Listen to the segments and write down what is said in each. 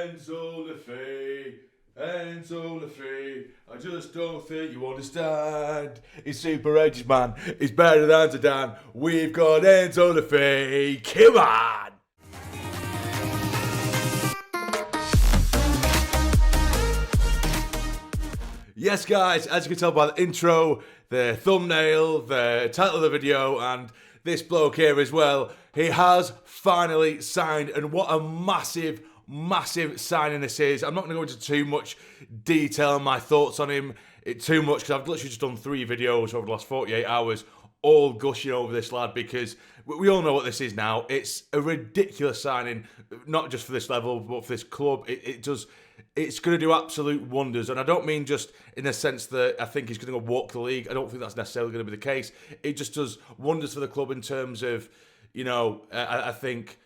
Enzo Lefebvre, I just don't think you understand. He's super edgy, man. He's better than Zidane. We've got Enzo Lefebvre. Come on! Yes, guys, as you can tell by the intro, the thumbnail, the title of the video, and this bloke here as well, he has finally signed, and what a massive signing this is. I'm not going to go into too much detail on my thoughts on him, too much, because I've literally just done 3 videos over the last 48 hours, all gushing over this lad, because we all know what this is now. It's a ridiculous signing, not just for this level, but for this club. It's going to do absolute wonders, and I don't mean just in the sense that I think he's going to go walk the league. I don't think that's necessarily going to be the case. It just does wonders for the club in terms of, I think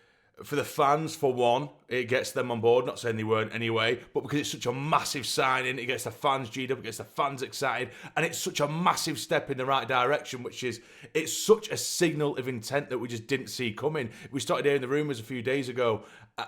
for the fans, for one, it gets them on board. Not saying they weren't anyway, but because it's such a massive signing, it gets the fans G'd up, it gets the fans excited, and it's such a massive step in the right direction, it's such a signal of intent that we just didn't see coming. We started hearing the rumours a few days ago,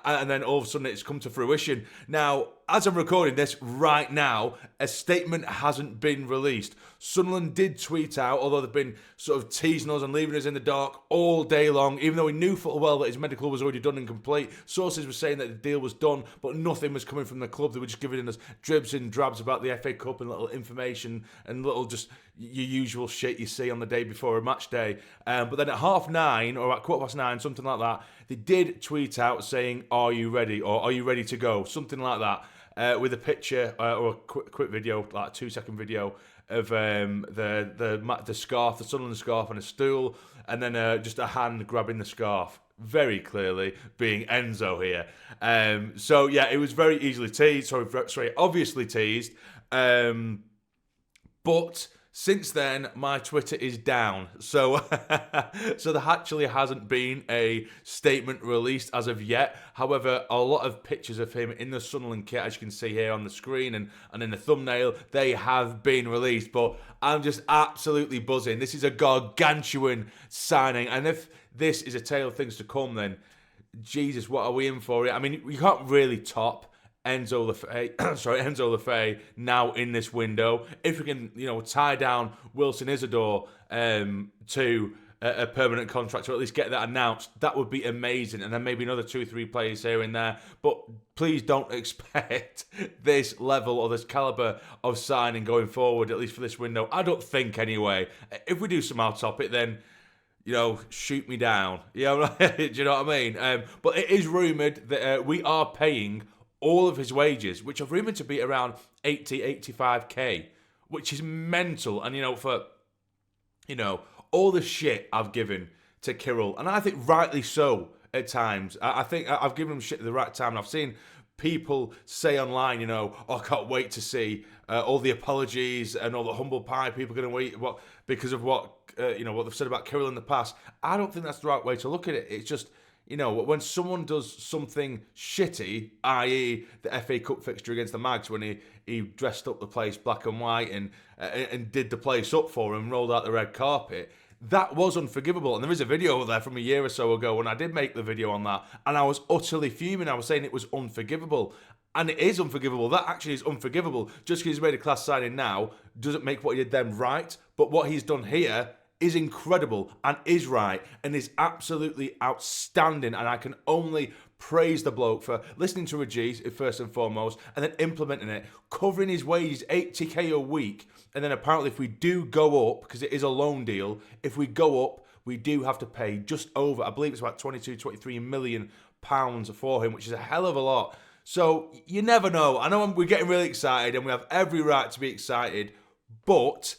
and then all of a sudden it's come to fruition. Now, as I'm recording this right now, a statement hasn't been released. Sunderland did tweet out, although they've been sort of teasing us and leaving us in the dark all day long, even though we knew full well that his medical was already done and complete. Sources were saying that the deal was done, but nothing was coming from the club. They were just giving us dribs and drabs about the FA Cup and little information and little just your usual shit you see on the day before a match day. But then at 9:30 or at 9:15, something like that, they did tweet out saying, "Are you ready?" or "Are you ready to go?" Something like that, with a picture or a quick video, like a 2-second video of the scarf, the Sunderland scarf, on a stool, and then just a hand grabbing the scarf. Very clearly being Enzo here. So yeah, it was very easily teased. Sorry, obviously teased. But since then, my Twitter is down. So there actually hasn't been a statement released as of yet. However, a lot of pictures of him in the Sunderland kit, as you can see here on the screen and in the thumbnail, they have been released. But I'm just absolutely buzzing. This is a gargantuan signing. And if this is a tale of things to come, then Jesus, what are we in for it? I mean, you can't really top Enzo Lefebvre now in this window. If we can, tie down Wilson Isidore to a permanent contract, or at least get that announced, that would be amazing. And then maybe another 2 or 3 players here and there. But please don't expect this level or this caliber of signing going forward, at least for this window. I don't think anyway. If we do somehow top it, then shoot me down. Do you know what I mean? But it is rumoured that we are paying all of his wages, which are rumoured to be around 85k, which is mental. And, for, all the shit I've given to Kirill, and I think rightly so at times. I think I've given him shit at the right time, and I've seen people say online, I can't wait to see all the apologies and all the humble pie people are going to wait because of what they've said about Kirill in the past. I don't think that's the right way to look at it. It's just, when someone does something shitty, i.e. the FA Cup fixture against the Mags, when he dressed up the place black and white and did the place up for him, rolled out the red carpet, that was unforgivable. And there is a video there from a year or so ago when I did make the video on that, and I was utterly fuming. I was saying it was unforgivable. And it is unforgivable. That actually is unforgivable. Just because he's made a class signing now doesn't make what he did then right. But what he's done here is incredible and is right and is absolutely outstanding. And I can only praise the bloke for listening to Rodgers first and foremost, and then implementing it, covering his wages 80k a week. And then apparently if we do go up, because it is a loan deal, if we go up, we do have to pay just over, I believe it's about 23 million pounds for him, which is a hell of a lot. So you never know. I know we're getting really excited and we have every right to be excited, but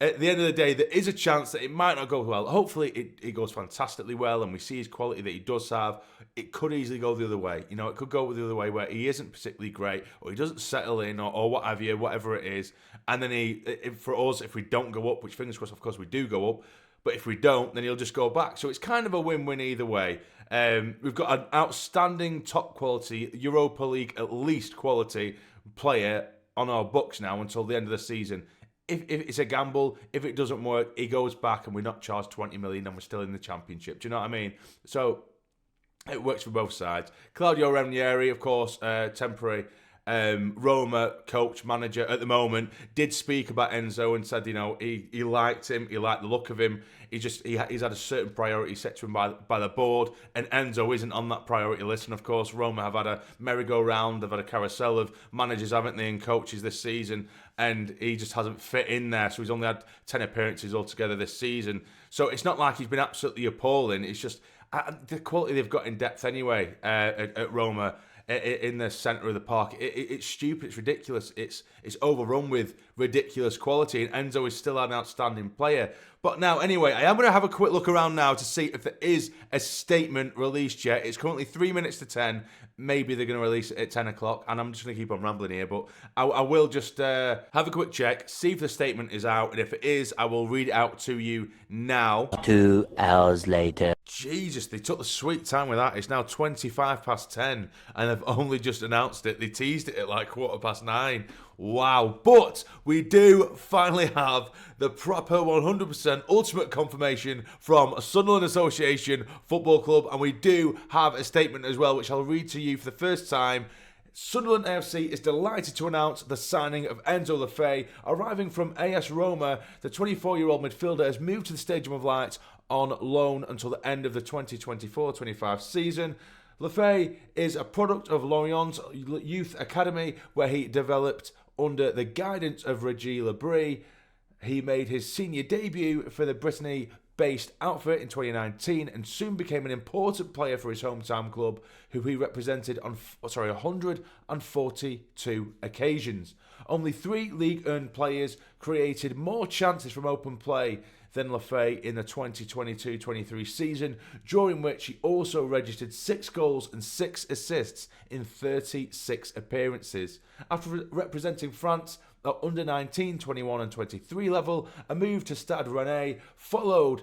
at the end of the day, there is a chance that it might not go well. Hopefully, it goes fantastically well, and we see his quality that he does have. It could easily go the other way. It could go the other way where he isn't particularly great, or he doesn't settle in, or whatever it is. And then for us, if we don't go up, which fingers crossed, of course, we do go up, but if we don't, then he'll just go back. So it's kind of a win-win either way. We've got an outstanding top quality, Europa League at least quality player on our books now until the end of the season. If it's a gamble, if it doesn't work, he goes back and we're not charged 20 million and we're still in the Championship. Do you know what I mean? So It works for both sides. Claudio Ranieri, of course, temporary Roma coach, manager at the moment, did speak about Enzo and said, he liked him, he liked the look of him. He's had a certain priority set to him by the board, and Enzo isn't on that priority list. And of course, Roma have had a merry-go-round, they've had a carousel of managers, haven't they, and coaches this season, and he just hasn't fit in there. So he's only had 10 appearances altogether this season. So it's not like he's been absolutely appalling. It's just the quality they've got in depth anyway at Roma in the centre of the park. It's stupid. It's ridiculous. It's overrun with ridiculous quality. And Enzo is still an outstanding player. But now, anyway, I am going to have a quick look around now to see if there is a statement released yet. It's currently 3 minutes to 10. Maybe they're going to release it at 10 o'clock. And I'm just going to keep on rambling here. But I will just have a quick check, see if the statement is out. And if it is, I will read it out to you now. 2 hours later. Jesus, they took the sweet time with that. It's now 25 past 10 and they've only just announced it. They teased it at like 9:15. Wow. But we do finally have the proper 100% ultimate confirmation from Sunderland Association Football Club, and we do have a statement as well, which I'll read to you for the first time. Sunderland AFC is delighted to announce the signing of Enzo Lefebvre. Arriving from AS Roma, the 24-year-old midfielder has moved to the Stadium of Light on loan until the end of the 2024-25 season. Lefebvre is a product of Lorient's Youth Academy, where he developed under the guidance of Reggie Labrie. He made his senior debut for the Brittany-based outfit in 2019 and soon became an important player for his hometown club, who he represented on 142 occasions. Only 3 league-earned players created more chances from open play than Lefebvre in the 2022-23 season, during which he also registered 6 goals and 6 assists in 36 appearances. After representing France at under 19, 21 and 23 level, a move to Stade Rennais followed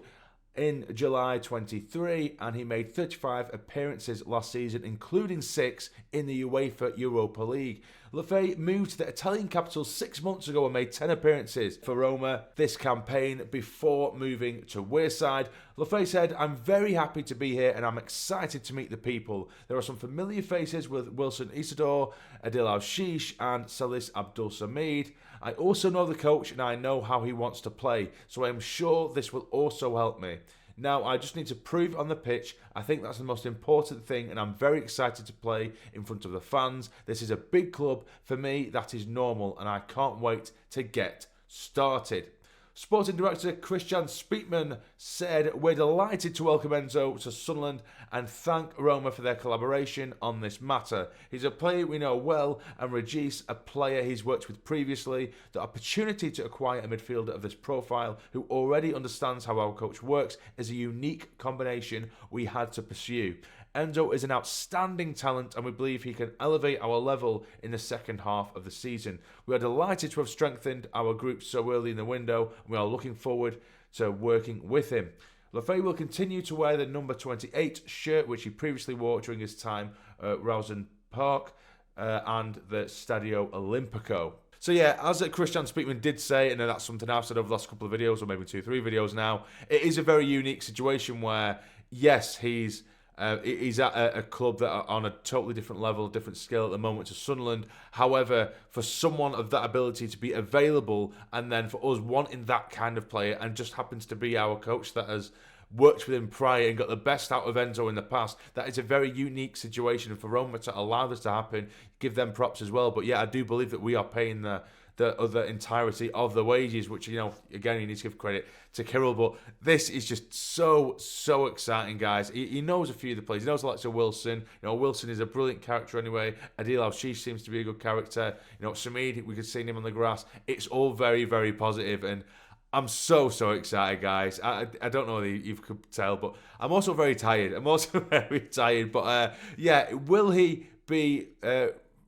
in July 23, and he made 35 appearances last season, including 6 in the UEFA Europa League. Lefebvre moved to the Italian capital 6 months ago and made 10 appearances for Roma this campaign before moving to Wearside. Lefebvre said, "I'm very happy to be here and I'm excited to meet the people. There are some familiar faces with Wilson Isidore, Adil Al-Shish and Salis Abdul Samid. I also know the coach and I know how he wants to play, so I am sure this will also help me. Now, I just need to prove on the pitch. I think that's the most important thing, and I'm very excited to play in front of the fans. This is a big club. For me, that is normal, and I can't wait to get started." Sporting director Christian Speakman said, "We're delighted to welcome Enzo to Sunderland and thank Roma for their collaboration on this matter. He's a player we know well, and Regis, a player he's worked with previously. The opportunity to acquire a midfielder of this profile who already understands how our coach works is a unique combination we had to pursue. Enzo is an outstanding talent and we believe he can elevate our level in the second half of the season. We are delighted to have strengthened our group so early in the window and we are looking forward to working with him. Lefebvre will continue to wear the number 28 shirt which he previously wore during his time at Rawson Park and the Stadio Olimpico." So yeah, as Christian Speakman did say, and that's something I've said over the last couple of videos, or maybe 2-3 videos now, it is a very unique situation where, yes, he's at a club that are on a totally different level, different scale at the moment to Sunderland. However, for someone of that ability to be available, and then for us wanting that kind of player, and just happens to be our coach that has worked with him prior and got the best out of Enzo in the past, that is a very unique situation. And for Roma to allow this to happen, give them props as well. But yeah, I do believe that we are paying the other entirety of the wages, which, again, you need to give credit to Kirill. But this is just so exciting, guys. He knows a few of the players. He knows the likes of Wilson. Wilson is a brilliant character anyway. Adil Al-Shish seems to be a good character. Samid, we could see him on the grass. It's all very, very positive, and I'm so excited, guys. I don't know if you could tell, but I'm also very tired. But yeah, will he be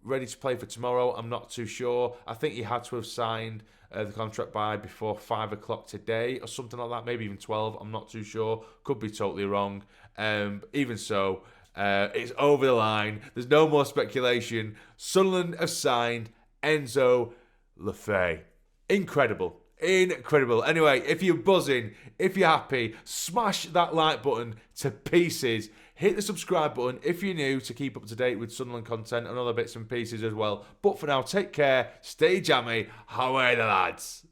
ready to play for tomorrow? I'm not too sure. I think he had to have signed the contract by before 5 o'clock today or something like that, maybe even 12. I'm not too sure. Could be totally wrong. Even so, it's over the line. There's no more speculation. Sunderland have signed Enzo Lefebvre. Incredible. Anyway, if you're buzzing, if you're happy, smash that like button to pieces. Hit the subscribe button if you're new to keep up to date with Sunderland content and other bits and pieces as well. But for now, take care, stay jammy, how are the lads?